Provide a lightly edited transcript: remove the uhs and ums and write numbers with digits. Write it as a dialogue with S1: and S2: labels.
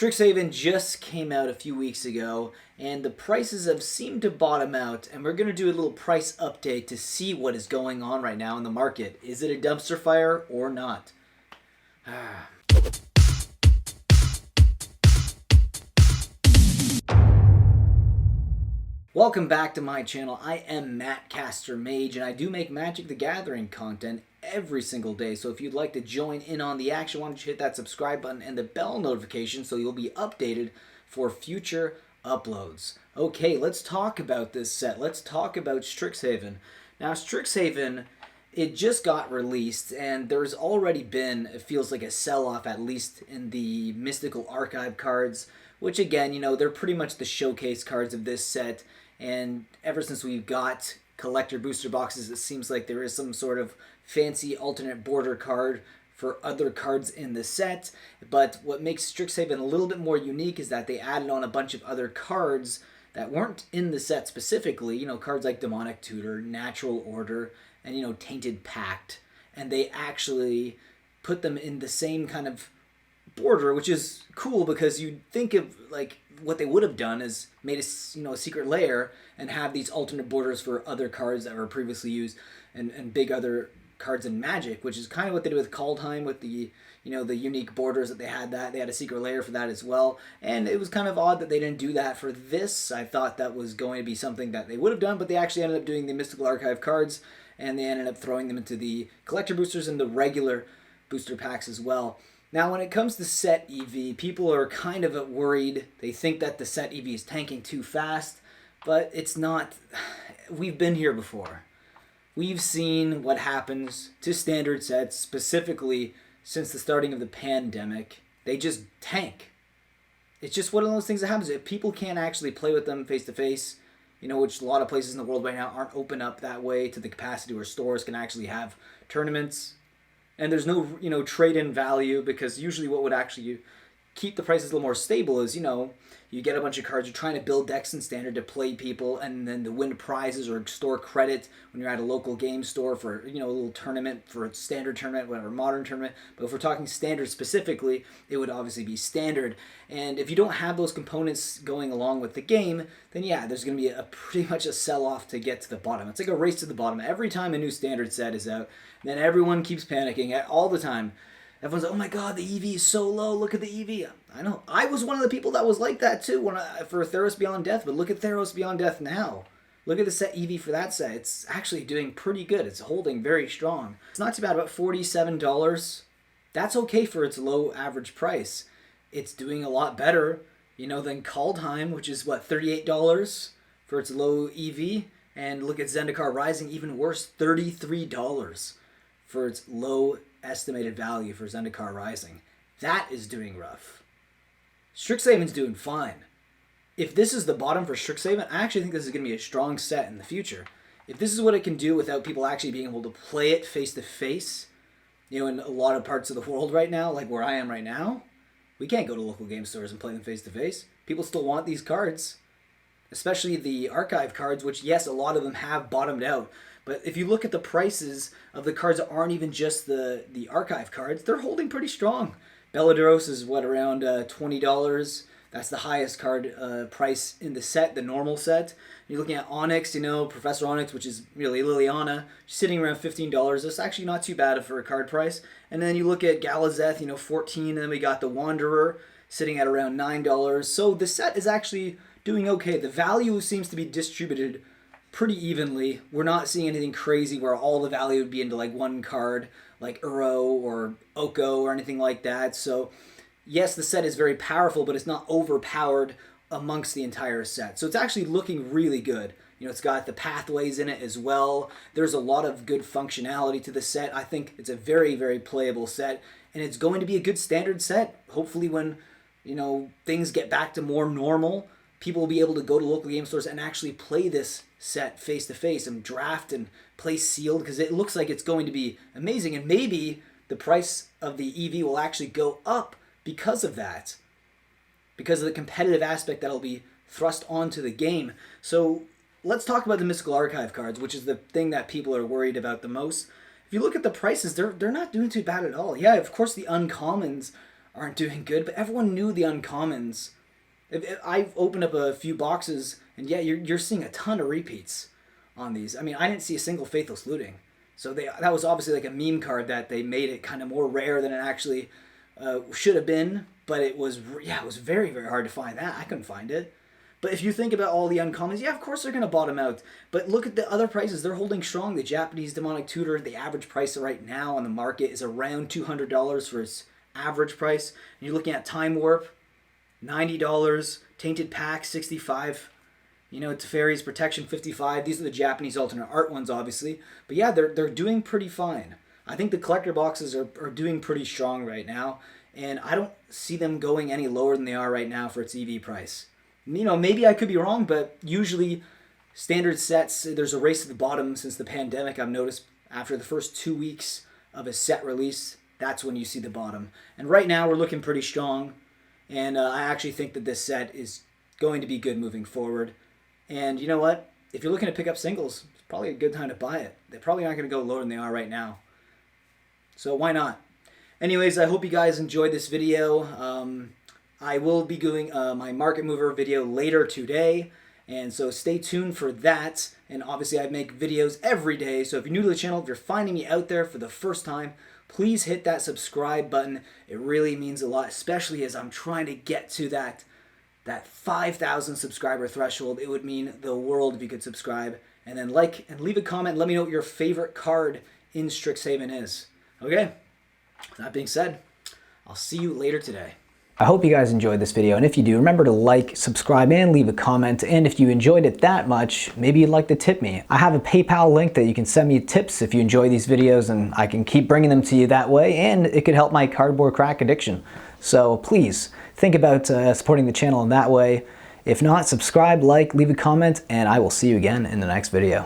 S1: Strixhaven just came out a few weeks ago, and the prices have seemed to bottom out, and we're going to do a little price update to see what is going on right now in the market. Is it a dumpster fire or not? Welcome back to my channel. I am Mattcaster Mage, and I do make Magic the Gathering content every single day. So if you'd like to join in on the action, why don't you hit that subscribe button and the bell notification so you'll be updated for future uploads. Okay, let's talk about this set. Let's talk about Strixhaven. Now, Strixhaven, it just got released, and there's already been, it feels like, a sell-off, at least in the Mystical Archive cards, which, again, you know, they're pretty much the showcase cards of this set. And ever since we've got collector booster boxes, it seems like there is some sort of fancy alternate border card for other cards in the set. But what makes Strixhaven a little bit more unique is that they added on a bunch of other cards that weren't in the set specifically. You know, cards like Demonic Tutor, Natural Order, and, you know, Tainted Pact. And they actually put them in the same kind of border, which is cool because you think of, like, what they would have done is made a secret layer and have these alternate borders for other cards that were previously used and big other cards in Magic, which is kind of what they did with Kaldheim with the the unique borders that they had. That they had a secret layer for that as well, and it was kind of odd that they didn't do that for this. I thought that was going to be something that they would have done, but they actually ended up doing the Mystical Archive cards, and they ended up throwing them into the collector boosters and the regular booster packs as well. Now, when it comes to set EV, people are kind of worried. They think that the set EV is tanking too fast, but it's not. We've been here before. We've seen what happens to standard sets, specifically since the starting of the pandemic. They just tank. It's just one of those things that happens. If people can't actually play with them face-to-face, which a lot of places in the world right now aren't open up that way to the capacity where stores can actually have tournaments. And there's no, trade-in value, because usually what would actually keep the prices a little more stable is, you get a bunch of cards, you're trying to build decks in Standard to play people, and then to win prizes or store credit when you're at a local game store for, a little tournament, for a Standard tournament, whatever, Modern tournament. But if we're talking Standard specifically, it would obviously be Standard. And if you don't have those components going along with the game, then yeah, there's going to be pretty much a sell-off to get to the bottom. It's like a race to the bottom. Every time a new Standard set is out, then everyone keeps panicking all the time. Everyone's like, oh my god, the EV is so low, look at the EV. I know. I was one of the people that was like that too for Theros Beyond Death, but look at Theros Beyond Death now. Look at the set EV for that set. It's actually doing pretty good. It's holding very strong. It's not too bad, about $47. That's okay for its low average price. It's doing a lot better, than Kaldheim, which is, $38 for its low EV. And look at Zendikar Rising, even worse, $33 for its low estimated value for Zendikar Rising. That is doing rough. Strixhaven's doing fine. If this is the bottom for Strixhaven, I actually think this is going to be a strong set in the future. If this is what it can do without people actually being able to play it face-to-face, in a lot of parts of the world right now, like where I am right now, we can't go to local game stores and play them face-to-face. People still want these cards, especially the archive cards, which, yes, a lot of them have bottomed out. But if you look at the prices of the cards that aren't even just the archive cards, they're holding pretty strong. Belladeros is, around $20. That's the highest card price in the set, the normal set. You're looking at Onyx, Professor Onyx, which is really Liliana, sitting around $15. That's actually not too bad for a card price. And then you look at Galazeth, $14. And then we got the Wanderer sitting at around $9. So the set is actually doing okay. The value seems to be distributed pretty evenly. We're not seeing anything crazy where all the value would be into like one card, like Uro or Oko or anything like that. So yes, the set is very powerful, but it's not overpowered amongst the entire set. So it's actually looking really good. It's got the pathways in it as well. There's a lot of good functionality to the set. I think it's a very, very playable set, and it's going to be a good standard set. Hopefully when, things get back to more normal, people will be able to go to local game stores and actually play this set face-to-face and draft and play sealed, because it looks like it's going to be amazing. And maybe the price of the EV will actually go up because of that, because of the competitive aspect that'll be thrust onto the game. So let's talk about the Mystical Archive cards, which is the thing that people are worried about the most. If you look at the prices, they're not doing too bad at all. Yeah, of course the uncommons aren't doing good, but everyone knew the uncommons. I've opened up a few boxes, and yeah, you're seeing a ton of repeats on these. I mean, I didn't see a single Faithless Looting. So that was obviously like a meme card that they made it kind of more rare than it actually should have been. But it was very, very hard to find that. I couldn't find it. But if you think about all the uncommons, yeah, of course they're going to bottom out. But look at the other prices. They're holding strong. The Japanese Demonic Tutor, the average price right now on the market is around $200 for its average price. And you're looking at Time Warp, $90. Tainted Pack, $65. You know, Teferi's Protection, $55. These are the Japanese alternate art ones, obviously. But yeah, they're doing pretty fine. I think the collector boxes are doing pretty strong right now. And I don't see them going any lower than they are right now for its EV price. You know, maybe I could be wrong, but usually standard sets, there's a race to the bottom since the pandemic. I've noticed after the first 2 weeks of a set release, that's when you see the bottom. And right now we're looking pretty strong. And I actually think that this set is going to be good moving forward. And you know what? If you're looking to pick up singles, it's probably a good time to buy it. They probably aren't going to go lower than they are right now. So why not? Anyways, I hope you guys enjoyed this video. I will be doing my market mover video later today, and so stay tuned for that. And obviously I make videos every day, so if you're new to the channel, if you're finding me out there for the first time, please hit that subscribe button. It really means a lot, especially as I'm trying to get to that 5,000 subscriber threshold. It would mean the world if you could subscribe, and then like and leave a comment. Let me know what your favorite card in Strixhaven is. Okay, that being said, I'll see you later today. I hope you guys enjoyed this video, and if you do, remember to like, subscribe, and leave a comment. And if you enjoyed it that much, maybe you'd like to tip me. I have a PayPal link that you can send me tips if you enjoy these videos, and I can keep bringing them to you that way, and it could help my cardboard crack addiction. So please think about supporting the channel in that way. If not, subscribe, like, leave a comment, and I will see you again in the next video.